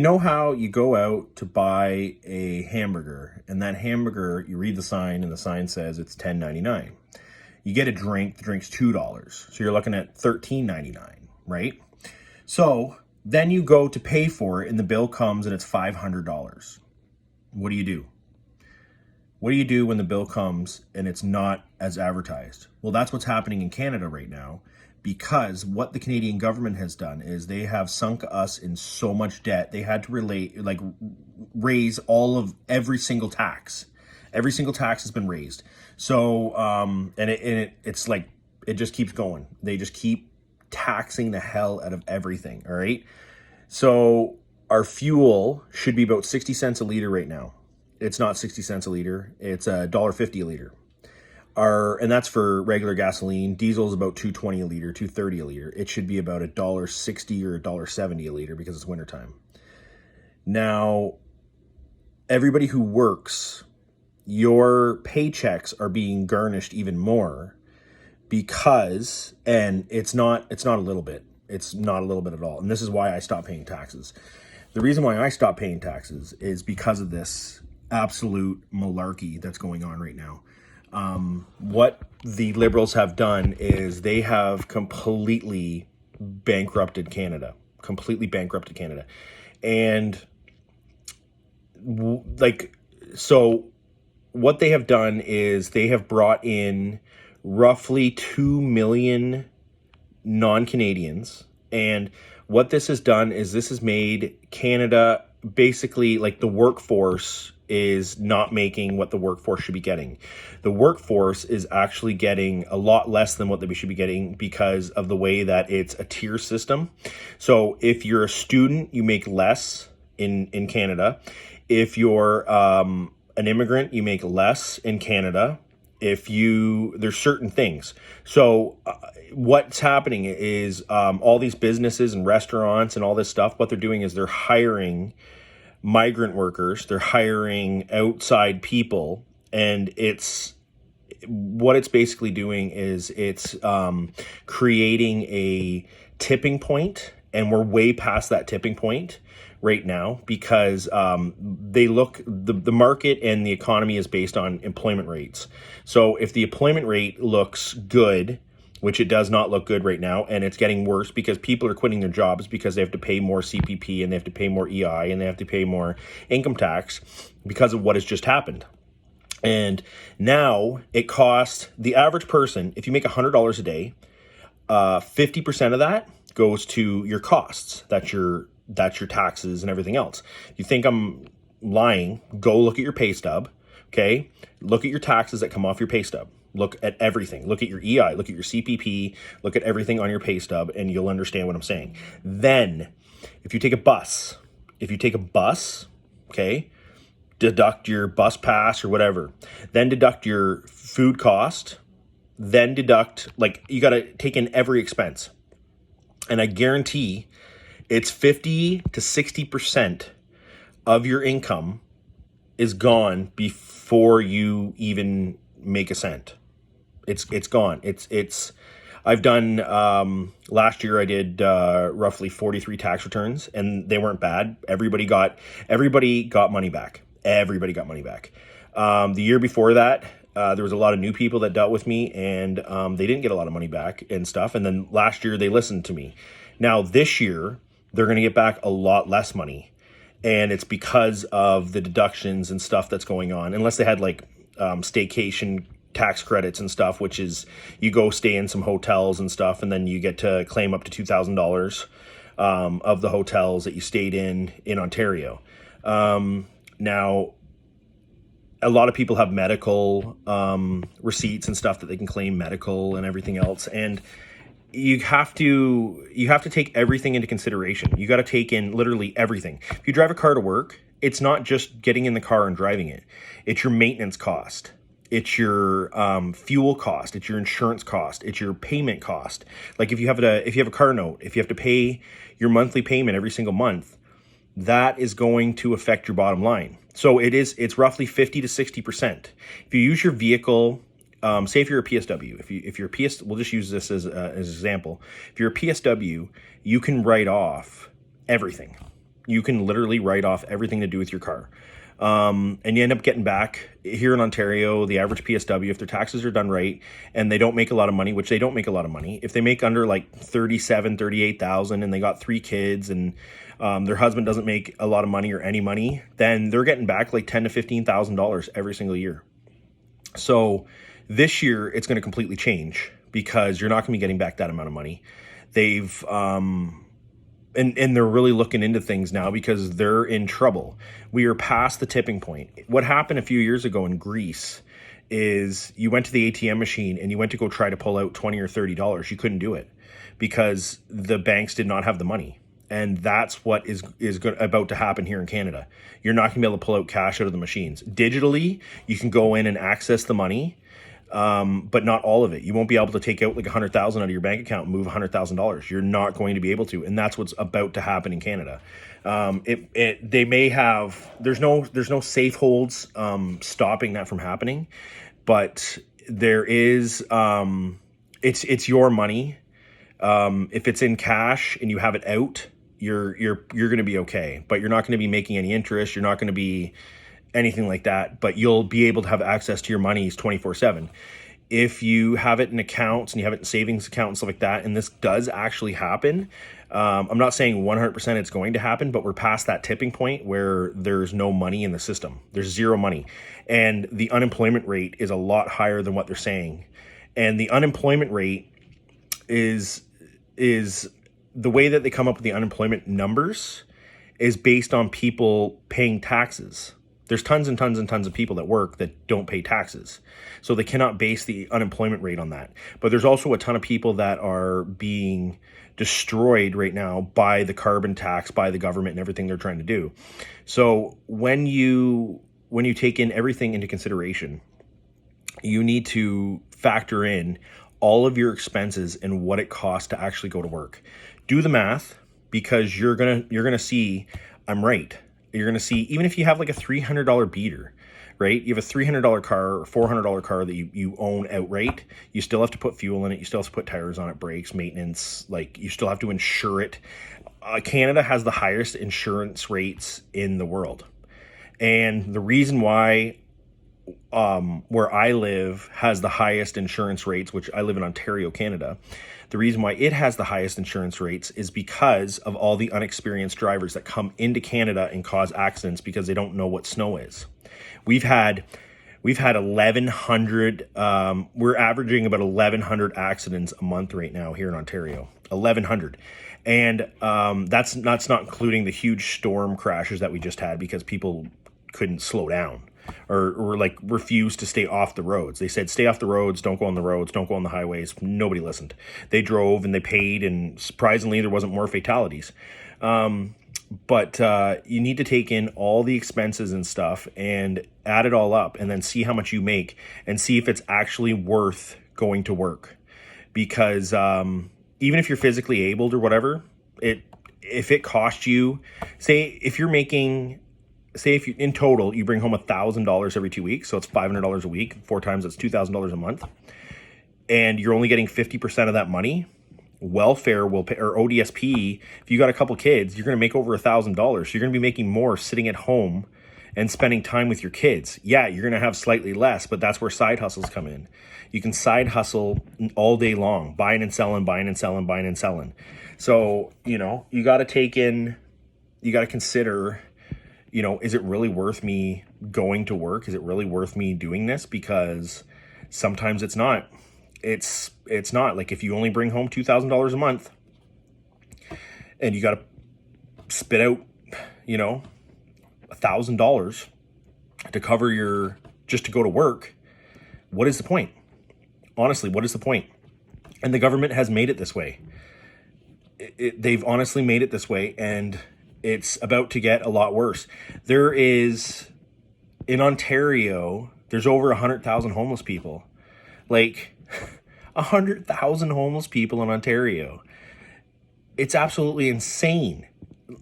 You know how you go out to buy a hamburger, and that hamburger, you read the sign, and the sign says it's $10.99. You get a drink, the drink's $2. So you're looking at $13.99, right? So then you go to pay for it, and the bill comes and it's $500. What do you do? What do you do when the bill comes and it's not as advertised? Well, that's what's happening in Canada right now, because what the Canadian government has done is they have sunk us in so much debt. They had to raise every single tax. Every single tax has been raised. So it's like it just keeps going. They just keep taxing the hell out of everything. All right. So our fuel should be about 60 cents a liter right now. It's not 60 cents a liter. It's $1.50 a liter. And that's for regular gasoline. Diesel is about $2.20 a liter, $2.30 a liter. It should be about $1.60 or $1.70 a liter because it's wintertime. Now, everybody who works, your paychecks are being garnished even more because, and it's not a little bit. It's not a little bit at all. And this is why I stopped paying taxes. The reason why I stopped paying taxes is because of this absolute malarkey that's going on right now. What the Liberals have done is they have completely bankrupted Canada. And so what they have done is they have brought in roughly 2 million non-Canadians. And what this has done is this has made Canada basically like the workforce is not making what the workforce should be getting. The workforce is actually getting a lot less than what they should be getting because of the way that it's a tier system. So if you're a student, you make less in Canada. If you're an immigrant, you make less in Canada. There's certain things. So what's happening is all these businesses and restaurants and all this stuff, what they're doing is they're hiring migrant workers, they're hiring outside people, and what it's basically doing is it's creating a tipping point, and we're way past that tipping point right now because the market and the economy is based on employment rates. So if the employment rate looks good, which it does not look good right now, and it's getting worse because people are quitting their jobs because they have to pay more CPP and they have to pay more EI and they have to pay more income tax because of what has just happened. And now it costs the average person, if you make $100 a day, 50% of that goes to your costs. That's your taxes and everything else. You think I'm lying? Go look at your pay stub, okay? Look at your taxes that come off your pay stub. Look at everything. Look at your EI, look at your CPP, look at everything on your pay stub, and you'll understand what I'm saying. Then, if you take a bus, okay, deduct your bus pass or whatever, then deduct your food cost, then deduct, you got to take in every expense. And I guarantee it's 50 to 60% of your income is gone before you even make a cent. It's gone. I've done, last year I did roughly 43 tax returns, and they weren't bad. Everybody got money back. The year before that, there was a lot of new people that dealt with me, and they didn't get a lot of money back and stuff. And then last year they listened to me. Now this year they're going to get back a lot less money, and it's because of the deductions and stuff that's going on. Unless they had staycation tax credits and stuff, which is you go stay in some hotels and stuff, and then you get to claim up to $2,000 of the hotels that you stayed in Ontario. Now, a lot of people have medical receipts and stuff that they can claim medical and everything else, and you have to take everything into consideration. You got to take in literally everything. If you drive a car to work, it's not just getting in the car and driving it. It's your maintenance cost. It's your fuel cost. It's your insurance cost. It's your payment cost. Like if you have a car note, if you have to pay your monthly payment every single month, that is going to affect your bottom line. So it's roughly 50 to 60%. If you use your vehicle, say if you're a PSW, if you're a PS, we'll just use this as an example. If you're a PSW, you can write off everything. You can literally write off everything to do with your car. And you end up getting back here in Ontario, the average PSW, if their taxes are done right and they don't make a lot of money, which they don't make a lot of money, if they make under like 37, 38,000 and they got 3 kids and their husband doesn't make a lot of money or any money, then they're getting back like $10,000 to $15,000 every single year. So this year it's going to completely change because you're not going to be getting back that amount of money. They've, and they're really looking into things now because they're in trouble. We are past the tipping point. What happened a few years ago in Greece is you went to the ATM machine and you went to go try to pull out $20 or $30. You couldn't do it because the banks did not have the money. And that's what is about to happen here in Canada. You're not going to be able to pull out cash out of the machines. Digitally, you can go in and access the money, but not all of it. You won't be able to take out like $100,000 out of your bank account and move $100,000. You're not going to be able to, and that's what's about to happen in Canada. They may have. There's no safe holds stopping that from happening, but there is. It's your money. If it's in cash and you have it out, you're going to be okay. But you're not going to be making any interest. You're not going to be anything like that, but you'll be able to have access to your monies 24/7. If you have it in accounts and you have it in savings accounts and stuff like that, and this does actually happen, I'm not saying 100% it's going to happen, but we're past that tipping point where there's no money in the system. There's zero money. And the unemployment rate is a lot higher than what they're saying. And the unemployment rate is the way that they come up with the unemployment numbers is based on people paying taxes. There's tons and tons and tons of people that work that don't pay taxes. So they cannot base the unemployment rate on that. But there's also a ton of people that are being destroyed right now by the carbon tax, by the government and everything they're trying to do. So when you take in everything into consideration, you need to factor in all of your expenses and what it costs to actually go to work. Do the math, because you're gonna see I'm right. You're gonna see, even if you have like a $300 beater, right? You have a $300 car or $400 car that you own outright. You still have to put fuel in it. You still have to put tires on it, brakes, maintenance. Like, you still have to insure it. Canada has the highest insurance rates in the world, and the reason why where I live has the highest insurance rates, which I live in Ontario, Canada. The reason why it has the highest insurance rates is because of all the unexperienced drivers that come into Canada and cause accidents because they don't know what snow is. We've had 1,100. We're averaging about 1,100 accidents a month right now here in Ontario. 1,100, and that's not including the huge storm crashes that we just had because people couldn't slow down or like refused to stay off the roads. They said, stay off the roads, don't go on the roads, don't go on the highways. Nobody listened. They drove and they paid, and surprisingly, there wasn't more fatalities. But you need to take in all the expenses and stuff and add it all up and then see how much you make and see if it's actually worth going to work. Because even if you're physically abled or whatever, if it costs you, say if you in total you bring home $1,000 every 2 weeks, so it's $500 a week, 4 times that's $2,000 a month, and you're only getting 50% of that money, welfare will pay, or ODSP, if you got a couple kids, you're going to make over $1,000. So you're going to be making more sitting at home and spending time with your kids. Yeah, you're going to have slightly less, but that's where side hustles come in. You can side hustle all day long, buying and selling, buying and selling, buying and selling. So, you got to consider, is it really worth me going to work? Is it really worth me doing this? Because sometimes it's not. It's not. Like, if you only bring home $2,000 a month and you got to spit out, $1,000 to cover just to go to work, what is the point? Honestly, what is the point? And the government has made it this way. They've honestly made it this way, and it's about to get a lot worse. In Ontario, there's over 100,000 homeless people. Like, 100,000 homeless people in Ontario. It's absolutely insane.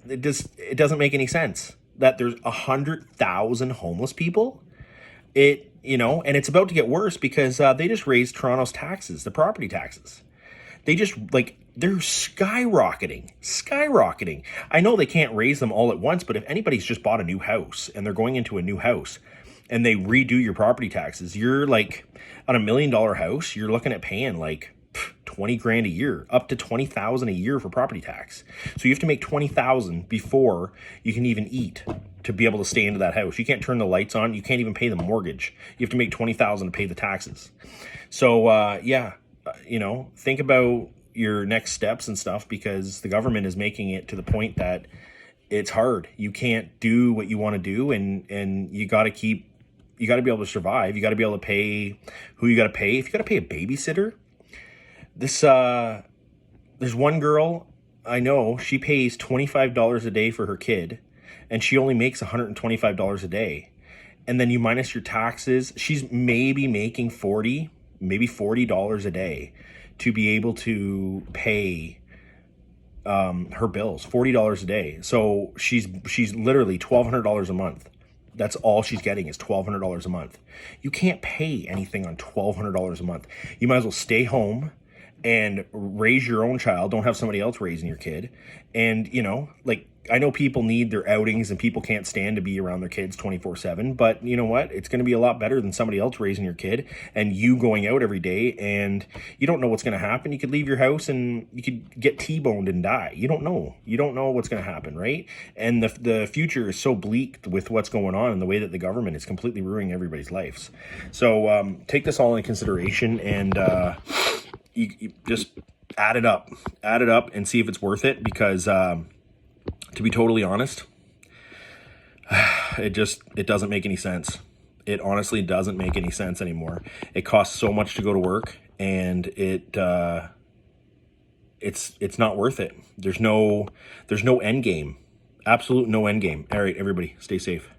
It doesn't make any sense that there's 100,000 homeless people. And it's about to get worse because they just raised Toronto's taxes, the property taxes. They just they're skyrocketing. I know they can't raise them all at once, but if anybody's just bought a new house and they're going into a new house and they redo your property taxes, you're like, on $1 million house, you're looking at paying like 20 grand a year, up to 20,000 a year for property tax. So you have to make 20,000 before you can even eat to be able to stay into that house. You can't turn the lights on. You can't even pay the mortgage. You have to make 20,000 to pay the taxes. So think about your next steps and stuff, because the government is making it to the point that it's hard. You can't do what you want to do, and you got to be able to survive. You got to be able to pay who you got to pay. If you got to pay a babysitter, there's one girl I know, she pays $25 a day for her kid, and she only makes $125 a day. And then you minus your taxes, she's maybe making maybe $40 a day to be able to pay her bills, $40 a day. So she's literally $1,200 a month. That's all she's getting is $1,200 a month. You can't pay anything on $1,200 a month. You might as well stay home and raise your own child. Don't have somebody else raising your kid. And, I know people need their outings and people can't stand to be around their kids 24/7, but you know what? It's going to be a lot better than somebody else raising your kid and you going out every day, and you don't know what's going to happen. You could leave your house and you could get T-boned and die. You don't know what's going to happen, right? And the future is so bleak with what's going on and the way that the government is completely ruining everybody's lives. So take this all into consideration, and you just add it up and see if it's worth it, because to be totally honest, it doesn't make any sense. It honestly doesn't make any sense anymore. It costs so much to go to work, and it's not worth it. There's no end game. Absolute no end game. All right, everybody, stay safe.